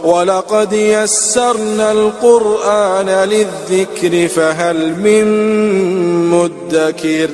وَلَقَدْ يَسَّرْنَا الْقُرْآنَ لِلذِّكْرِ فَهَلْ مِن مُّدَّكِرٍ۔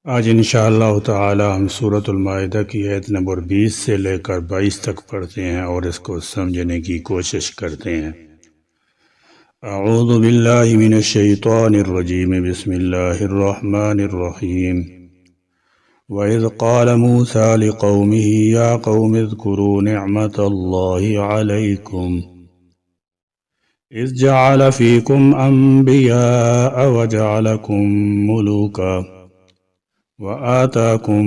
آج انشاءاللہ تعالی ہم سورۃ المائدہ کی آیت نمبر 20 سے لے کر 22 تک پڑھتے ہیں اور اس کو سمجھنے کی کوشش کرتے ہیں۔ اعوذ باللہ من الشیطان الرجیم، بسم اللہ الرحمن الرحیم۔ وَإِذْ قَالَ مُوسَىٰ لِقَوْمِهِ يَا قَوْمِ اذْكُرُوا نِعْمَةَ اللَّهِ عَلَيْكُمْ إِذْ جَعَلَ فِيكُمْ أَنْبِيَاءَ وَجَعَلَكُمْ مُلُوكًا وَآتَاكُمْ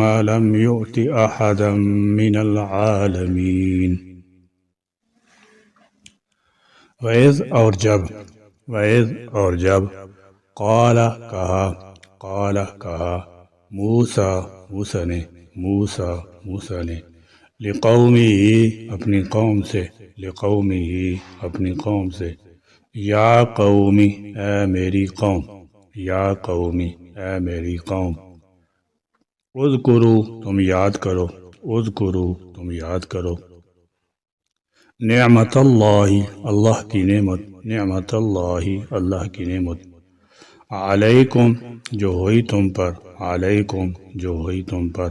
مَا لَمْ يُؤْتِ أَحَدًا مِنَ الْعَالَمِينَ۔ وَإِذْ اور جب قال کہا موسیٰ نے لقومی اپنی قوم سے یا قومی اے میری قوم اذکروا تم یاد کرو نعمت اللہ کی نعمت علیکم جو ہوئی تم پر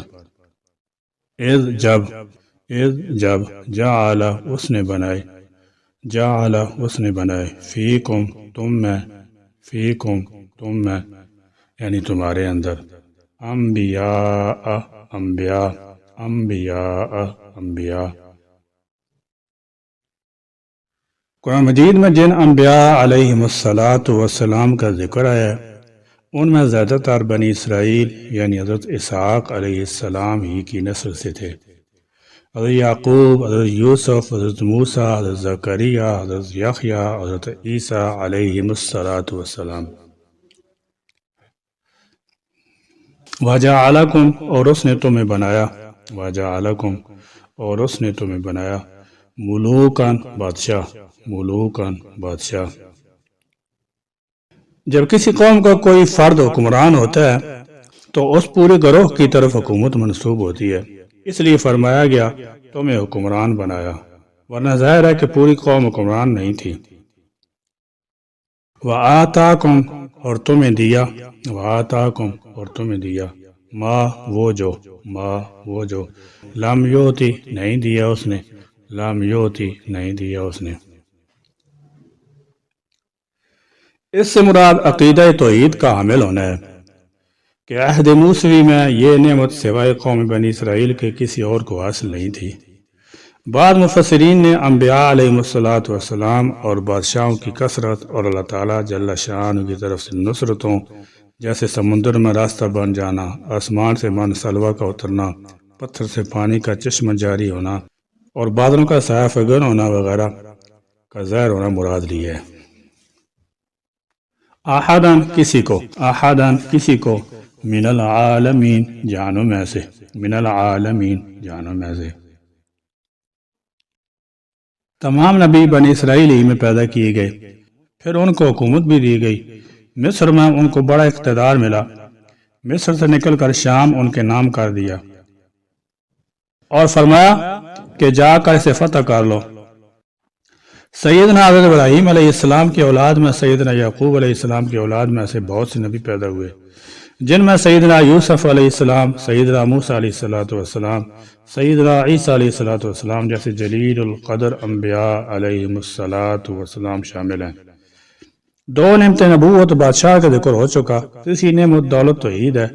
اذ جب جعل اس نے بنائے فیکم تم میں یعنی تمہارے اندر انبیاء قرآن مجید میں جن انبیاء علیہم السلام کا ذکر ہے ان میں زیادہ تر بنی اسرائیل یعنی حضرت اسحاق علیہ السلام ہی کی نسل سے تھے۔ حضرت یعقوب، حضرت یوسف، حضرت موسیٰ، حضرت زکریا، حضرت یحییٰ، حضرت عیسیٰ علیہم السلام۔ وَجَعَلَكُمْ اور اس نے تمہیں بنایا ملوکاً بادشاہ۔ جب کسی قوم کا کوئی فرد حکمران ہوتا ہے تو اس پورے گروہ کی طرف حکومت منسوب ہوتی ہے، اس لیے فرمایا گیا تمہیں حکمران بنایا، ورنہ ظاہر ہے کہ پوری قوم حکمران نہیں تھی۔ وَآتَاكُمْ اور تمہیں دیا ما وہ جو لم یوتی نہیں دیا اس نے۔ اس سے مراد عقیدہ توحید کا حامل ہونا ہے کہ عہد موسوی میں یہ نعمت سوائے قوم بنی اسرائیل کے کسی اور کو حاصل نہیں تھی۔ بعض مفسرین نے انبیاء علیہم السلام اور بادشاہوں کی کثرت اور اللہ تعالیٰ جل شانہ کی طرف سے نصرتوں جیسے سمندر میں راستہ بن جانا، آسمان سے من سلوہ کا اترنا، پتھر سے پانی کا چشمہ جاری ہونا اور بادلوں کا سایہ فگن ہونا وغیرہ کا ظاہر ہونا مراد لیا ہے۔ احداً کسی کو من العالمین جانوں میں سے۔ تمام نبی بنی اسرائیل ہی میں پیدا کیے گئے، پھر ان کو حکومت بھی دی گئی۔ مصر میں ان کو بڑا اقتدار ملا، مصر سے نکل کر شام ان کے نام کر دیا اور فرمایا کہ جا کر اسے فتح کر لو۔ سیدنا حضرت ابراہیم علیہ السلام کی اولاد میں، سیدنا یعقوب علیہ السلام کی اولاد میں سے بہت سے نبی پیدا ہوئے، جن میں سیدنا یوسف علیہ السلام، سیدنا موسیٰ علیہ السلام، سیدنا عیسیٰ علیہ السلام جیسے جلیل القدر انبیاء علیہم السلام شامل ہیں۔ دو نعمت نبوت بادشاہ کا ذکر ہو چکا، تیسری نعمت دولت توحید ہے۔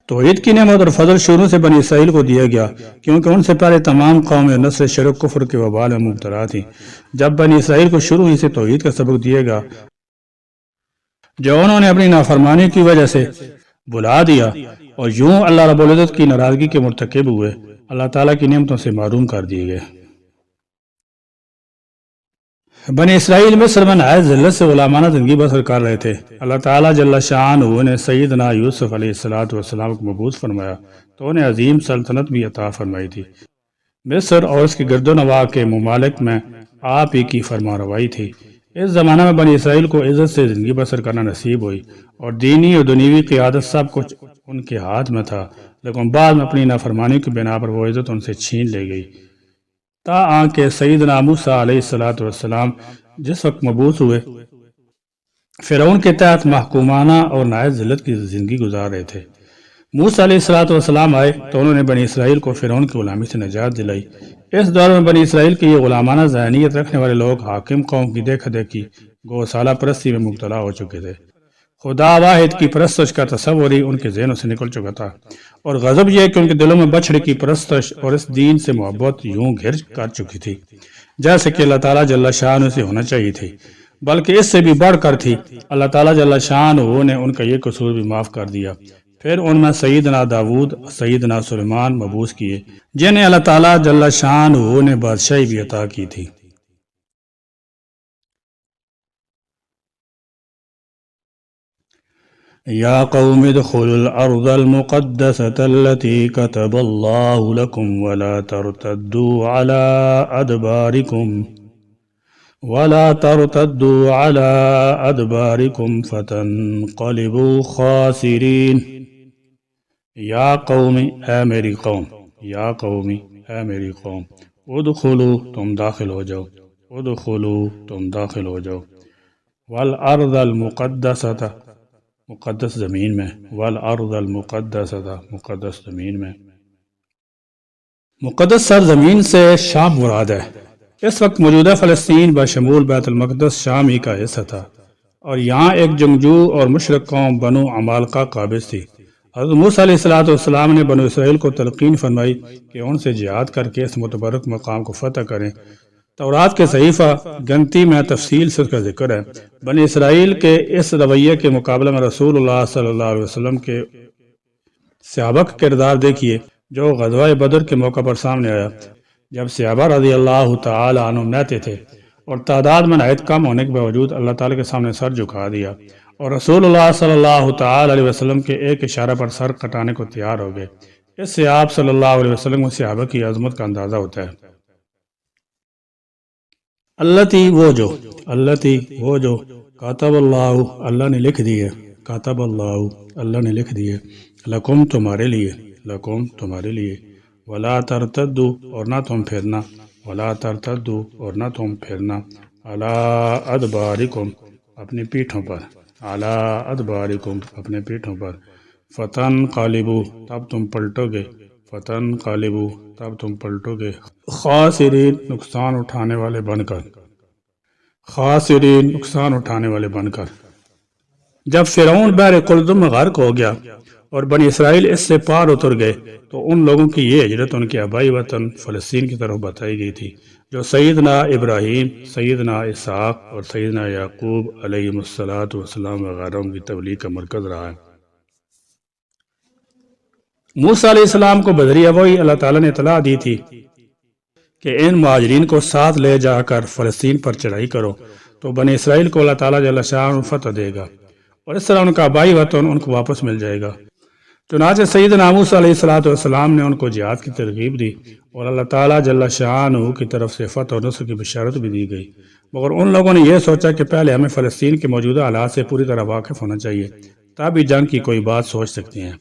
توحید کی نعمت اور فضل شروع سے بنی اسرائیل کو دیا گیا، کیونکہ ان سے پہلے تمام قومیں نسل شرک کفر کے وبال میں مبتلا تھیں۔ جب بنی اسرائیل کو شروع ہی سے توحید کا سبق دیا گیا، جو انہوں نے اپنی نافرمانی کی وجہ سے بھلا دیا اور یوں اللہ رب العزت کی ناراضگی کے مرتکب ہوئے، اللہ تعالیٰ کی نعمتوں سے محروم کر دیے گئے۔ بنی اسرائیل مصر میں نہایت ذلت سے غلامانہ زندگی بسر کر رہے تھے۔ اللہ تعالیٰ جل شانہ نے سیدنا یوسف علیہ السلام کو مبعوث فرمایا تو انہیں عظیم سلطنت بھی عطا فرمائی تھی۔ مصر اور اس کی گرد و نواح کے ممالک میں آپ ہی کی فرما روائی تھی۔ اس زمانہ میں بنی اسرائیل کو عزت سے زندگی بسر کرنا نصیب ہوئی اور دینی اور دنیوی قیادت سب کچھ ان کے ہاتھ میں تھا، لیکن بعد میں اپنی نافرمانی کی بنا پر وہ عزت ان سے چھین لی گئی، تاہم کہ سیدنا موسیٰ علیہ السلام جس وقت مبعوث ہوئے فرعون کے تحت محکومانہ اور نہایت ذلت کی زندگی گزار رہے تھے۔ موسیٰ علیہ السلام آئے تو انہوں نے بنی اسرائیل کو فرعون کی غلامی سے نجات دلائی۔ اس دور میں بنی اسرائیل کی یہ غلامانہ ذہنیت رکھنے والے لوگ حاکم قوم کی دیکھا دیکھی گوسالہ پرستی میں مبتلا ہو چکے تھے۔ خدا واحد کی پرستش کا تصور ہی ان کے ذہنوں سے نکل چکا تھا، اور غضب یہ کہ ان کے دلوں میں بچھڑے کی پرستش اور اس دین سے محبت یوں گھر کر چکی تھی جیسے کہ اللہ تعالیٰ جل شانہ سے ہونا چاہیے تھی، بلکہ اس سے بھی بڑھ کر تھی۔ اللہ تعالیٰ جل شانہ نے ان کا یہ قصور بھی معاف کر دیا۔ پھر ان میں سیدنا داود، سیدنا سلیمان مبعوث کیے، جنہیں اللہ تعالیٰ جل شانہ نے بادشاہی بھی عطا کی تھی۔ یا قوم ادخلوا الارض المقدسة التي كتب الله لكم ولا ترتدوا على ادباركم فتنقلبوا خاسرین۔ یا قومی، اے میری قوم، یا قومی، اے میری قوم، ادخلوا، تم داخل ہو جاؤ، ادخلوا، تم داخل ہو جاؤ، والارض المقدسۃ، مقدس زمین میں، والارض المقدسۃ، مقدس زمین میں۔ مقدس سرزمین سے شام مراد ہے۔ اس وقت موجودہ فلسطین بشمول بیت المقدس شام ہی کا حصہ تھا، اور یہاں ایک جنگجو اور مشرک قوم بنو عمالقہ قابض تھی۔ حضرت موسیٰ علیہ السلام نے بنو اسرائیل کو تلقین فرمائی کہ ان سے جہاد کر کے اس متبرک مقام کو فتح کریں۔ تورات کے صحیفہ گنتی میں تفصیل سے اس کا ذکر ہے۔ بنی اسرائیل کے اس رویے کے مقابلے میں رسول اللہ صلی اللہ علیہ وسلم کے صحابہ کا کردار دیکھیے جو غزوہ بدر کے موقع پر سامنے آیا، جب صحابہ رضی اللہ تعالی عنہم رہتے تھے اور تعداد میں نہایت کم ہونے کے باوجود اللہ تعالیٰ کے سامنے سر جھکا دیا، اور رسول اللہ صلی اللہ تعالی علیہ وسلم کے ایک اشارہ پر سر کٹانے کو تیار ہو گئے۔ اس سے آپ صلی اللہ علیہ وسلم و صحابہ کی عظمت کا اندازہ ہوتا ہے۔ وہ جو کاتب اللہ، اللہ نے لکھ دیے، کاتب اللہ، اللہ نے لکھ دیے، لکم تمہارے لیے، لکم تمہارے لیے، ولا ترتدوا اور نہ تم پھرنا، ولا ترتدوا اور نہ تم پھرنا، علی ادبارکم اپنی پیٹھوں پر، علی ادبارکم اپنے پیٹھوں پر، فتنقلبوا تب تم پلٹو گے، فتنقلبوا تب تم پلٹو گے، خاسرین نقصان اٹھانے والے بن کر، خاسرین نقصان اٹھانے والے بن کر۔ جب فرعون بحر قلزم میں غرق ہو گیا اور بنی اسرائیل اس سے پار اتر گئے تو ان لوگوں کی یہ ہجرت ان کے آبائی وطن فلسطین کی طرف بتائی گئی تھی، جو سیدنا ابراہیم، سیدنا اسحاق اور سیدنا یعقوب علیہ السلام وغیرہ کی تبلیغ کا مرکز رہا ہے۔ موسیٰ علیہ السلام کو بدریہ وحی اللہ تعالیٰ نے اطلاع دی تھی کہ ان مہاجرین کو ساتھ لے جا کر فلسطین پر چڑھائی کرو تو بنی اسرائیل کو اللہ تعالیٰ جل شانہ فتح دے گا، اور اس طرح ان کا آبائی وطن ان کو واپس مل جائے گا۔ چنانچہ سیدنا موسیٰ علیہ السلام نے ان کو جہاد کی ترغیب دی اور اللہ تعالیٰ جل شانہ کی طرف سے فتح و نصر کی بشارت بھی دی گئی، مگر ان لوگوں نے یہ سوچا کہ پہلے ہمیں فلسطین کے موجودہ حالات سے پوری طرح واقف ہونا چاہیے، تب ہی جنگ کی کوئی بات سوچ سکتے ہیں۔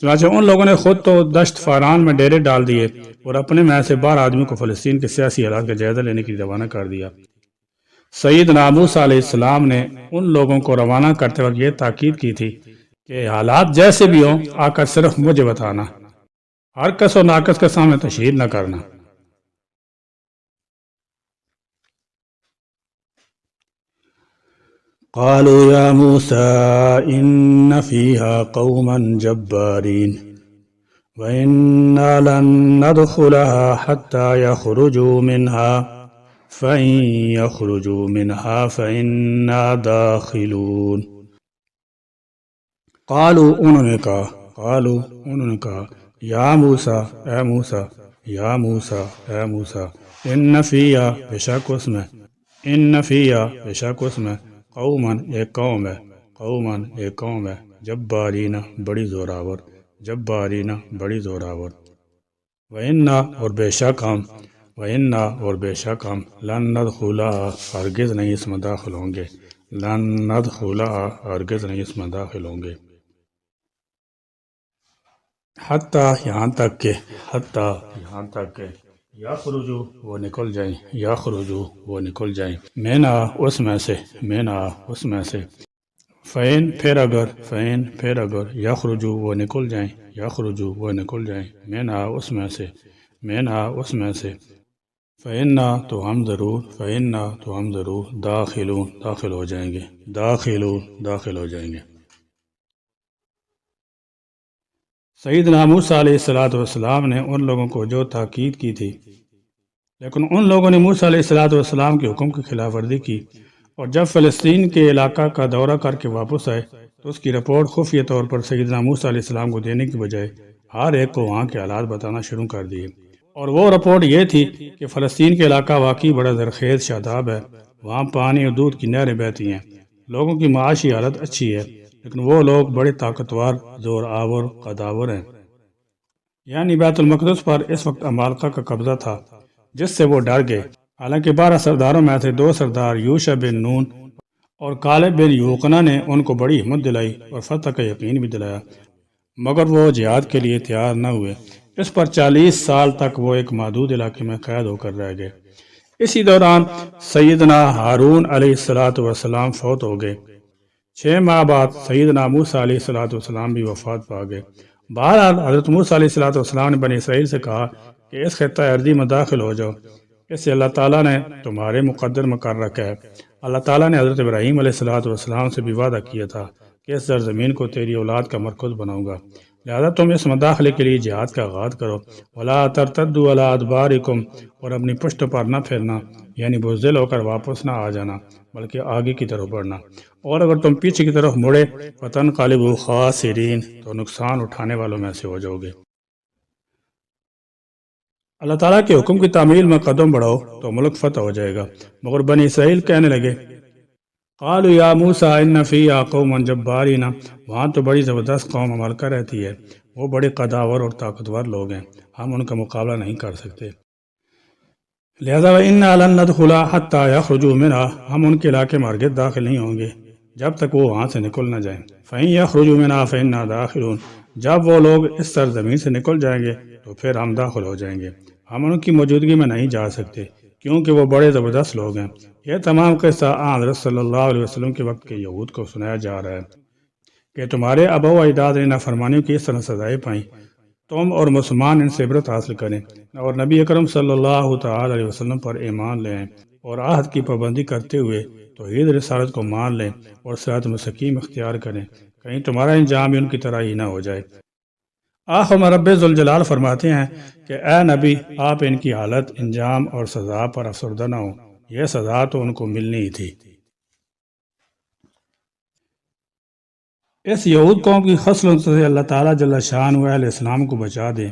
چنانچہ ان لوگوں نے خود تو دشت فاران میں ڈیرے ڈال دیے اور اپنے میں سے 12 آدمیوں کو فلسطین کے سیاسی حالات کا جائزہ لینے کے لیے روانہ کر دیا۔ سیدنا موسیٰ علیہ السلام نے ان لوگوں کو روانہ کرتے وقت یہ تاکید کی تھی کہ حالات جیسے بھی ہوں آ کر صرف مجھے بتانا، ہر کس و ناقص کے سامنے تشہیر نہ کرنا۔ قالوا يا موسى إن فيها قوما جبارين وإنا لن ندخلها حتى يخرجوا منها فإن يخرجوا منها فإنا داخلون۔ قالوا انہوں نے کہا یا موسیٰ، اے موسیٰ، یا موسیٰ، اے موسیٰ، ان فیہا بے شک اس میں، ان فیہا بے شک اس میں، قوماً ایک قوم ہے، قوماً ایک قوم ہے، جبارین بڑی زوراور، جبارین بڑی زوراور، وَإِنَّا اور بے شک ہم، وَإِنَّا اور بے شک ہم، لن ندخلها ہرگز نہیں اس میں داخل ہوں گے، لن ندخلها ہرگز نہیں اس میں داخل ہوں گے۔ حتیٰ یہاں تک کہ حتیٰ یہاں تک کہ یخرجو وہ نکل جائیں یخرجو وہ نکل جائیں مینا اس میں سے مینا اس میں سے فین پھر اگر یخرجو وہ نکل جائیں یخرجو وہ نکل جائیں مینا اس میں سے مینا اس میں سے فإنا تو ہم ضرور داخلون داخل ہو جائیں گے داخل ہو جائیں گے۔ سیدنا موسیٰ علیہ السلام نے ان لوگوں کو جو تاکید کی تھی، لیکن ان لوگوں نے موسیٰ علیہ السلام کے حکم کی خلاف ورزی کی، اور جب فلسطین کے علاقہ کا دورہ کر کے واپس آئے تو اس کی رپورٹ خفیہ طور پر سیدنا موسیٰ علیہ السلام کو دینے کی بجائے ہر ایک کو وہاں کے حالات بتانا شروع کر دیے، اور وہ رپورٹ یہ تھی کہ فلسطین کے علاقہ واقعی بڑا زرخیز شاداب ہے، وہاں پانی اور دودھ کی نہریں بہتی ہیں، لوگوں کی معاشی حالت اچھی ہے، لیکن وہ لوگ بڑے طاقتور، زور آور، قداور ہیں۔ یعنی بیت المقدس پر اس وقت عمالقہ کا قبضہ تھا، جس سے وہ ڈر گئے۔ حالانکہ 12 سرداروں میں سے 2 سردار یوشع بن نون اور کالب بن یوقنا نے ان کو بڑی ہمت دلائی اور فتح کا یقین بھی دلایا، مگر وہ جہاد کے لیے تیار نہ ہوئے۔ اس پر 40 سال تک وہ ایک محدود علاقے میں قید ہو کر رہ گئے۔ اسی دوران سیدنا ہارون علیہ السلام فوت ہو گئے۔ 6 ماہ بعد سیدنا موسیٰ علیہ السلام بھی وفات پا گئے۔ بہرحال حضرت موسیٰ علیہ السلام نے بنی اسرائیل سے کہا کہ اس خطہ ارضی میں داخل ہو جاؤ، اس سے اللہ تعالیٰ نے تمہارے مقدر مقرر رکھا ہے۔ اللہ تعالیٰ نے حضرت ابراہیم علیہ السلام سے بھی وعدہ کیا تھا کہ اس سرزمین کو تیری اولاد کا مرکز بناؤں گا، لہذا تم اس مداخلے کے لیے جہاد کا آغاز کرو۔ وَلَا تَرْتَدُّوا عَلَىٰ أَدْبَارِكُمْ، اور اپنی پشت پر نہ پھرنا، یعنی بزدل ہو کر واپس نہ آ جانا، بلکہ آگے کی طرف بڑھنا، اور اگر تم پیچھے کی طرف مڑے فَتَنْقَلِبُوا خَاسِرِينَ، تو نقصان اٹھانے والوں میں سے ہو جاؤ گے۔ اللہ تعالیٰ کے حکم کی تعمیل میں قدم بڑھاؤ تو ملک فتح ہو جائے گا۔ مگر بنی اسرائیل کہنے لگے، قالوا یا موسیٰ ان فیہا قوما جبارین، وہاں تو بڑی زبردست قوم عمالقہ رہتی ہے، وہ بڑے قداور اور طاقتور لوگ ہیں، ہم ان کا مقابلہ نہیں کر سکتے، لہذا وَإِنَّا لَن نَدْخُلَهَا حَتَّى يَخْرُجُوا مِنْهَا، ہم ان کے علاقے میں ہرگز داخل نہیں ہوں گے جب تک وہ وہاں سے نکل نہ جائیں۔ فَإِن يَخْرُجُوا مِنْهَا فَإِنَّا دَاخِلُونَ، جب وہ لوگ اس سرزمین سے نکل جائیں گے تو پھر ہم داخل ہو جائیں گے، ہم ان کی موجودگی میں نہیں جا سکتے کیونکہ وہ بڑے زبردست لوگ ہیں۔ یہ تمام قصہ حضرت صلی اللہ علیہ وسلم کے وقت کے یہود کو سنایا جا رہا ہے کہ تمہارے آبا و اجداد نے نافرمانیوں کی اس طرح سزائیں پائیں، تم اور مسلمان ان سے عبرت حاصل کریں اور نبی اکرم صلی اللہ تعالی علیہ وسلم پر ایمان لیں اور عہد کی پابندی کرتے ہوئے توحید رسالت کو مان لیں اور صراط مستقیم اختیار کریں، کہیں تمہارا انجام بھی ان کی طرح ہی نہ ہو جائے۔ آخر میں رب ذوالجلال فرماتے ہیں کہ اے نبی، آپ ان کی حالت، انجام اور سزا پر افسردہ نہ ہوں، یہ سزا تو ان کو ملنی ہی تھی۔ اس یہود قوم کی خصلتوں سے اللہ تعالیٰ جل شانہ اہل اسلام کو بچا دے۔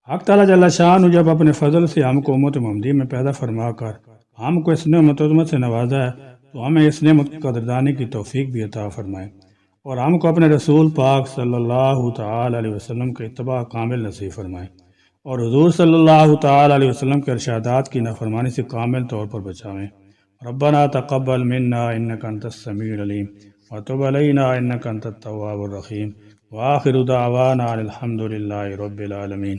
حق تعالیٰ جل شانہ جب اپنے فضل سے ہم کو امت محمدی میں پیدا فرما کر ہم کو اس نعمت عظمت سے نوازا ہے تو ہمیں اس نعمت کی قدردانی کی توفیق بھی عطا فرمائے، اور ہم کو اپنے رسول پاک صلی اللہ تعالی علیہ وسلم کے اتباع کامل نصیب فرمائے، اور حضور صلی اللہ تعالی علیہ وسلم کے ارشادات کی نافرمانی سے کامل طور پر بچائیں۔ ربنا تقبل منا انک انت السمیع العلیم وتب علینا انک انت التواب الرحیم، وآخر دعوانا الحمد للہ رب العالمین۔